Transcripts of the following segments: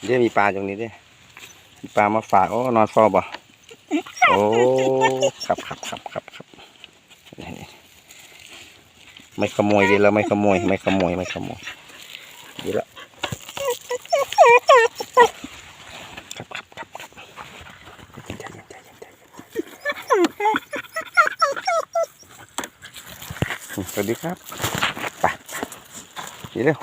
เดี๋ยวมีปลาตรงนี้ด้วยมีปลามาฝากโอ้นอนฟอบ่โอ้ครับนี่ไม่ขโมยดีแล้วไม่ขโมยดีแล้วครับสวัสดีครับไปดีเร็ว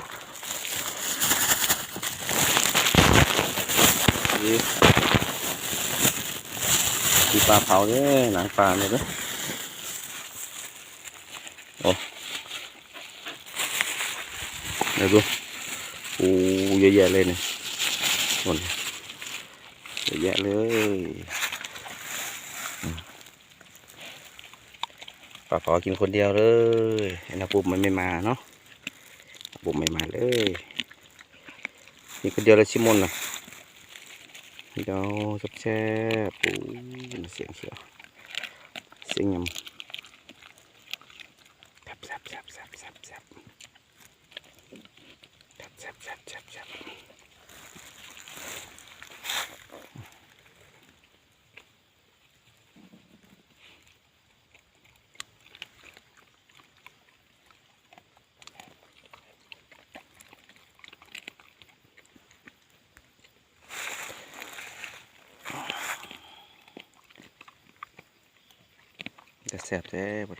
มีปลาเผาเนี่ยหนังปลาเนี่ยด้วยโอ้เดี๋ยวดูโอ้เยอะแยะเลยเนี่ยคนเยอะแยะเลยปลาเผากินคนเดียวเลยนะปุ๊บมันไม่มาเนาะปุ๊บไม่มาเลยกินคนเดียวเลยชิมอนนะเดี๋ยวแซ่บๆโอ้เสียงเขียวเสียงยำแซ่บจะแซ่บแท้บ่